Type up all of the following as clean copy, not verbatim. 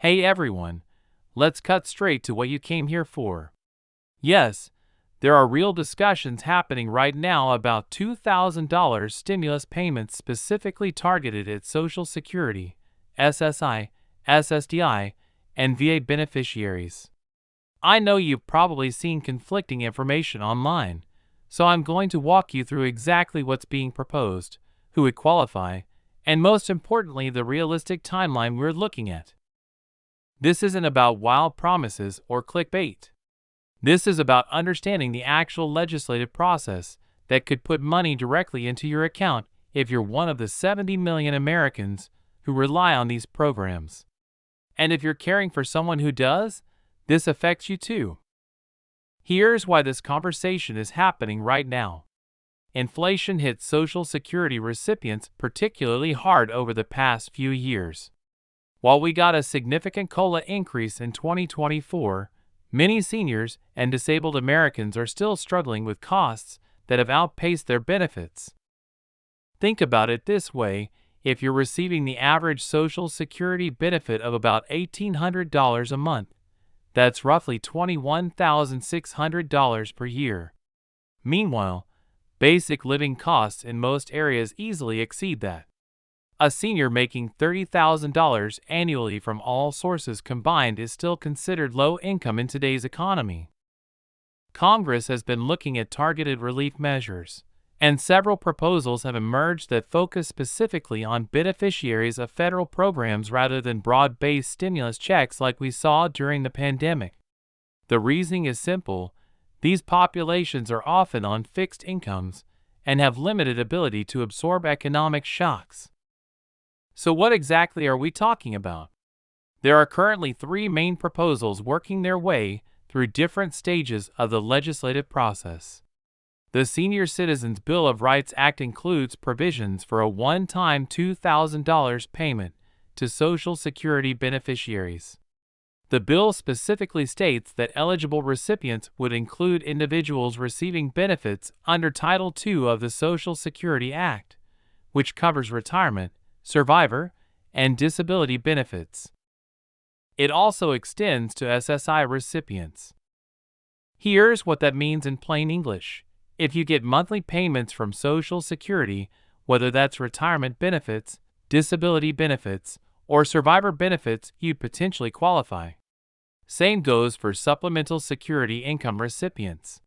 Hey everyone, let's cut straight to what you came here for. Yes, there are real discussions happening right now about $2,000 stimulus payments specifically targeted at Social Security, SSI, SSDI, and VA beneficiaries. I know you've probably seen conflicting information online, so I'm going to walk you through exactly what's being proposed, who would qualify, and most importantly, the realistic timeline we're looking at. This isn't about wild promises or clickbait. This is about understanding the actual legislative process that could put money directly into your account if you're one of the 70 million Americans who rely on these programs. And if you're caring for someone who does, this affects you too. Here's why this conversation is happening right now. Inflation hit Social Security recipients particularly hard over the past few years. While we got a significant COLA increase in 2024, many seniors and disabled Americans are still struggling with costs that have outpaced their benefits. Think about it this way: if you're receiving the average Social Security benefit of about $1,800 a month, that's roughly $21,600 per year. Meanwhile, basic living costs in most areas easily exceed that. A senior making $30,000 annually from all sources combined is still considered low income in today's economy. Congress has been looking at targeted relief measures, and several proposals have emerged that focus specifically on beneficiaries of federal programs rather than broad-based stimulus checks like we saw during the pandemic. The reasoning is simple: these populations are often on fixed incomes and have limited ability to absorb economic shocks. So what exactly are we talking about? There are currently three main proposals working their way through different stages of the legislative process. The Senior Citizens Bill of Rights Act includes provisions for a one-time $2,000 payment to Social Security beneficiaries. The bill specifically states that eligible recipients would include individuals receiving benefits under Title II of the Social Security Act, which covers retirement, survivor, and disability benefits. It also extends to SSI recipients. Here's what that means in plain English: if you get monthly payments from Social Security, whether that's retirement benefits, disability benefits, or survivor benefits, you'd potentially qualify. Same goes for supplemental security income recipients.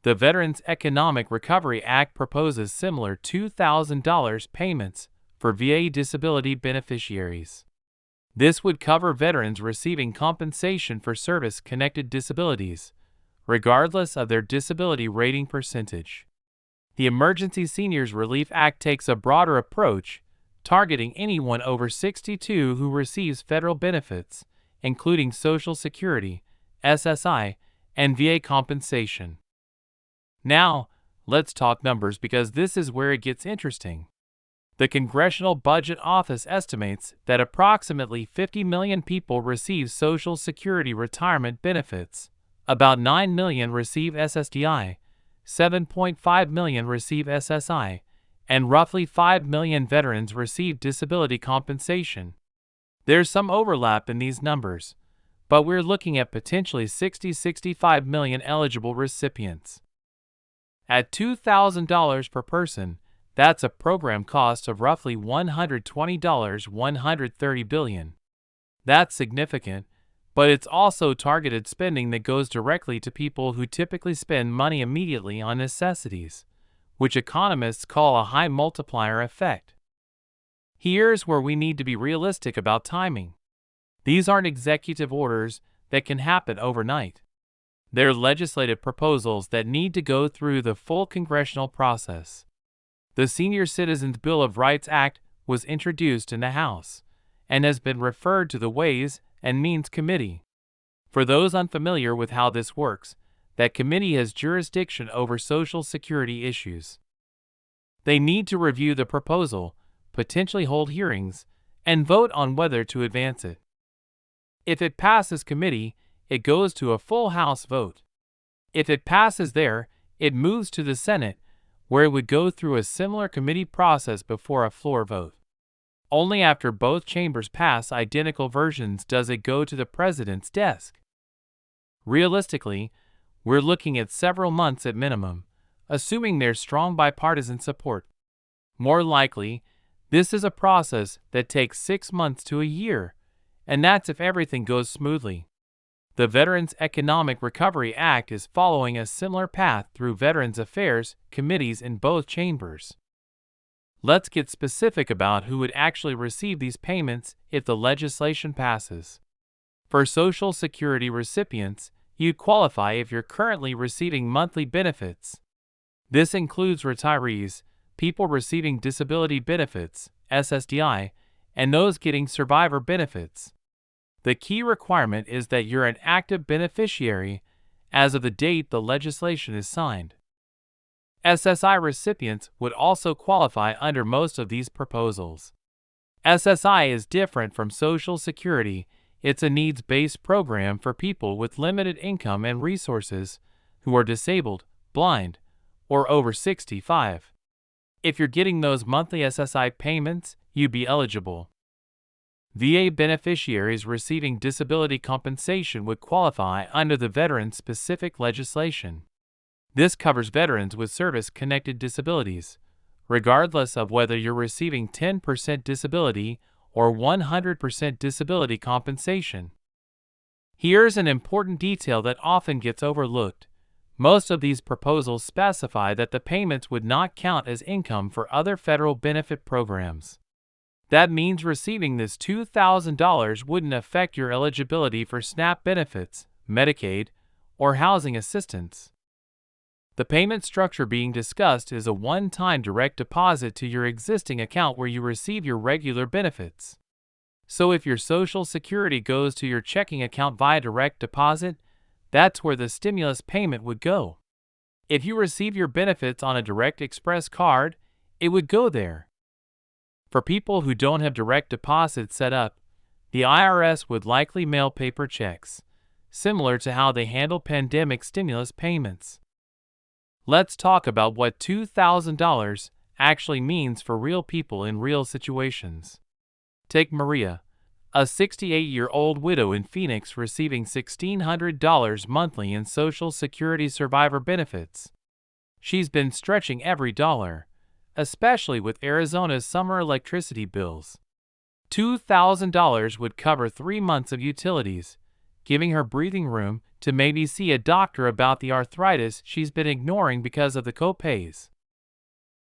The Veterans Economic Recovery Act proposes similar $2,000 payments for VA disability beneficiaries. This would cover veterans receiving compensation for service-connected disabilities, regardless of their disability rating percentage. The Emergency Seniors Relief Act takes a broader approach, targeting anyone over 62 who receives federal benefits, including Social Security, SSI, and VA compensation. Now, let's talk numbers because this is where it gets interesting. The Congressional Budget Office estimates that approximately 50 million people receive Social Security retirement benefits, about 9 million receive SSDI, 7.5 million receive SSI, and roughly 5 million veterans receive disability compensation. There's some overlap in these numbers, but we're looking at potentially 65 million eligible recipients. At $2,000 per person, that's a program cost of roughly $120, $130 billion. That's significant, but it's also targeted spending that goes directly to people who typically spend money immediately on necessities, which economists call a high multiplier effect. Here's where we need to be realistic about timing. These aren't executive orders that can happen overnight. They're legislative proposals that need to go through the full congressional process. The Senior Citizens Bill of Rights Act was introduced in the House and has been referred to the Ways and Means Committee. For those unfamiliar with how this works, that committee has jurisdiction over Social Security issues. They need to review the proposal, potentially hold hearings, and vote on whether to advance it. If it passes committee, it goes to a full House vote. If it passes there, it moves to the Senate, where it would go through a similar committee process before a floor vote. Only after both chambers pass identical versions does it go to the president's desk. Realistically, we're looking at several months at minimum, assuming there's strong bipartisan support. More likely, this is a process that takes 6 months to a year, and that's if everything goes smoothly. The Veterans Economic Recovery Act is following a similar path through Veterans Affairs committees in both chambers. Let's get specific about who would actually receive these payments if the legislation passes. For Social Security recipients, you'd qualify if you're currently receiving monthly benefits. This includes retirees, people receiving disability benefits, SSDI, and those getting survivor benefits. The key requirement is that you're an active beneficiary as of the date the legislation is signed. SSI recipients would also qualify under most of these proposals. SSI is different from Social Security. It's a needs-based program for people with limited income and resources who are disabled, blind, or over 65. If you're getting those monthly SSI payments, you'd be eligible. VA beneficiaries receiving disability compensation would qualify under the veteran-specific legislation. This covers veterans with service-connected disabilities, regardless of whether you're receiving 10% disability or 100% disability compensation. Here's an important detail that often gets overlooked. Most of these proposals specify that the payments would not count as income for other federal benefit programs. That means receiving this $2,000 wouldn't affect your eligibility for SNAP benefits, Medicaid, or housing assistance. The payment structure being discussed is a one-time direct deposit to your existing account where you receive your regular benefits. So if your Social Security goes to your checking account via direct deposit, that's where the stimulus payment would go. If you receive your benefits on a Direct Express card, it would go there. For people who don't have direct deposit set up, the IRS would likely mail paper checks, similar to how they handle pandemic stimulus payments. Let's talk about what $2,000 actually means for real people in real situations. Take Maria, a 68-year-old widow in Phoenix receiving $1,600 monthly in Social Security survivor benefits. She's been stretching every dollar, especially with Arizona's summer electricity bills. $2,000 would cover 3 months of utilities, giving her breathing room to maybe see a doctor about the arthritis she's been ignoring because of the co-pays.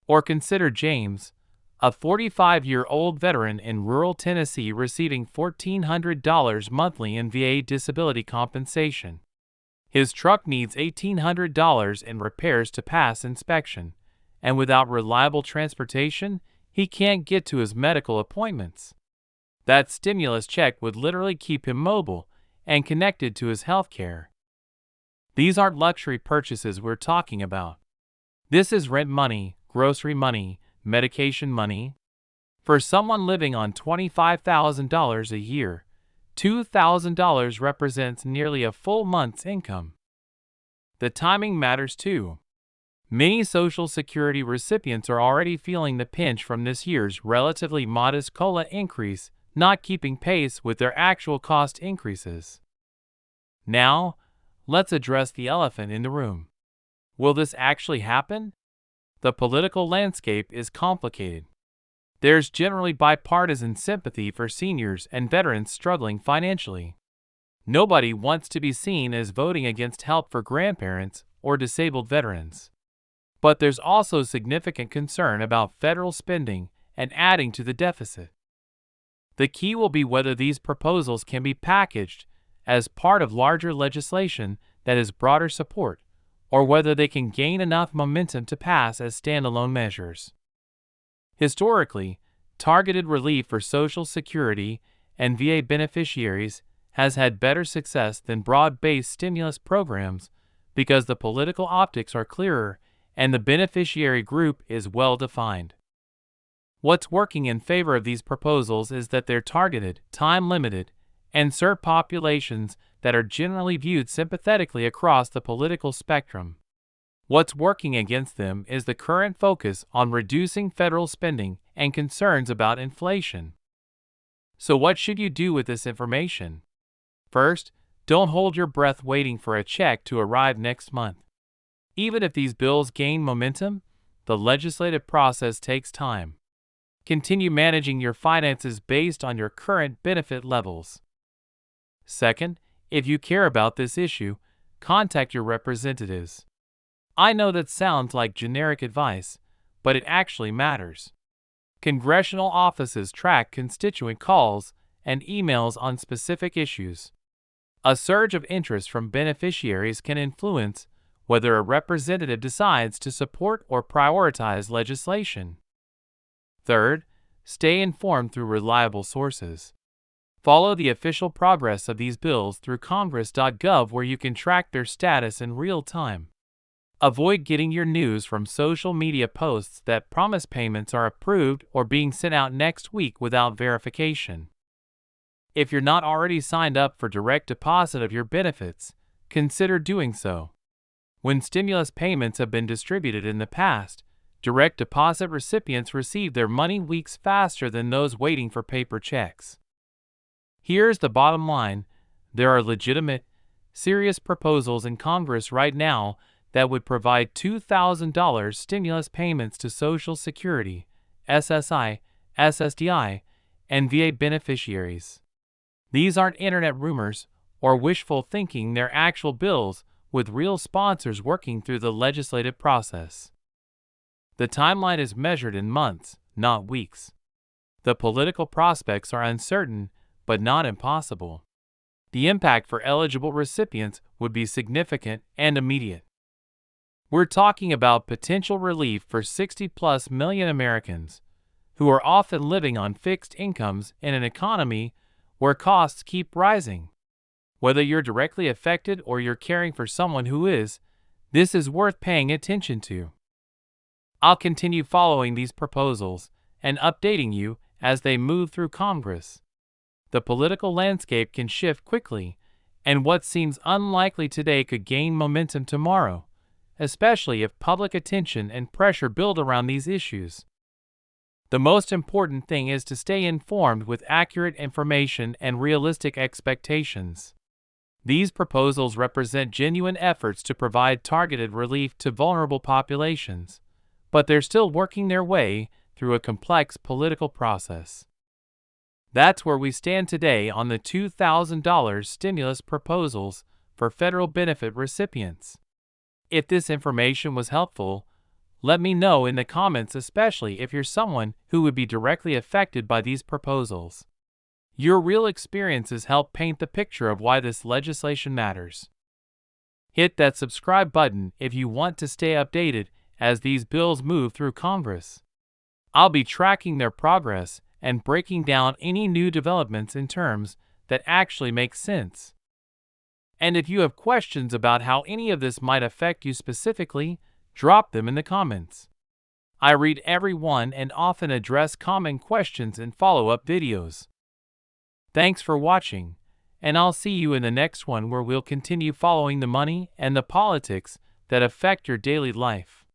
Or consider James, a 45-year-old veteran in rural Tennessee receiving $1,400 monthly in VA disability compensation. His truck needs $1,800 in repairs to pass inspection, and without reliable transportation, he can't get to his medical appointments. That stimulus check would literally keep him mobile and connected to his health care. These aren't luxury purchases we're talking about. This is rent money, grocery money, medication money. For someone living on $25,000 a year, $2,000 represents nearly a full month's income. The timing matters too. Many Social Security recipients are already feeling the pinch from this year's relatively modest COLA increase not keeping pace with their actual cost increases. Now, let's address the elephant in the room. Will this actually happen? The political landscape is complicated. There's generally bipartisan sympathy for seniors and veterans struggling financially. Nobody wants to be seen as voting against help for grandparents or disabled veterans. But there's also significant concern about federal spending and adding to the deficit. The key will be whether these proposals can be packaged as part of larger legislation that has broader support, or whether they can gain enough momentum to pass as standalone measures. Historically, targeted relief for Social Security and VA beneficiaries has had better success than broad-based stimulus programs because the political optics are clearer and the beneficiary group is well defined. What's working in favor of these proposals is that they're targeted, time-limited, and serve populations that are generally viewed sympathetically across the political spectrum. What's working against them is the current focus on reducing federal spending and concerns about inflation. So what should you do with this information? First, don't hold your breath waiting for a check to arrive next month. Even if these bills gain momentum, the legislative process takes time. Continue managing your finances based on your current benefit levels. Second, if you care about this issue, contact your representatives. I know that sounds like generic advice, but it actually matters. Congressional offices track constituent calls and emails on specific issues. A surge of interest from beneficiaries can influence whether a representative decides to support or prioritize legislation. Third, stay informed through reliable sources. Follow the official progress of these bills through congress.gov, where you can track their status in real time. Avoid getting your news from social media posts that promise payments are approved or being sent out next week without verification. If you're not already signed up for direct deposit of your benefits, consider doing so. When stimulus payments have been distributed in the past, direct deposit recipients receive their money weeks faster than those waiting for paper checks. Here's the bottom line: there are legitimate, serious proposals in Congress right now that would provide $2,000 stimulus payments to Social Security, SSI, SSDI, and VA beneficiaries. These aren't internet rumors or wishful thinking, they're actual bills with real sponsors working through the legislative process. The timeline is measured in months, not weeks. The political prospects are uncertain, but not impossible. The impact for eligible recipients would be significant and immediate. We're talking about potential relief for 60+ million Americans who are often living on fixed incomes in an economy where costs keep rising. Whether you're directly affected or you're caring for someone who is, this is worth paying attention to. I'll continue following these proposals and updating you as they move through Congress. The political landscape can shift quickly, and what seems unlikely today could gain momentum tomorrow, especially if public attention and pressure build around these issues. The most important thing is to stay informed with accurate information and realistic expectations. These proposals represent genuine efforts to provide targeted relief to vulnerable populations, but they're still working their way through a complex political process. That's where we stand today on the $2,000 stimulus proposals for federal benefit recipients. If this information was helpful, let me know in the comments, especially if you're someone who would be directly affected by these proposals. Your real experiences help paint the picture of why this legislation matters. Hit that subscribe button if you want to stay updated as these bills move through Congress. I'll be tracking their progress and breaking down any new developments in terms that actually make sense. And if you have questions about how any of this might affect you specifically, drop them in the comments. I read every one and often address common questions in follow-up videos. Thanks for watching, and I'll see you in the next one, where we'll continue following the money and the politics that affect your daily life.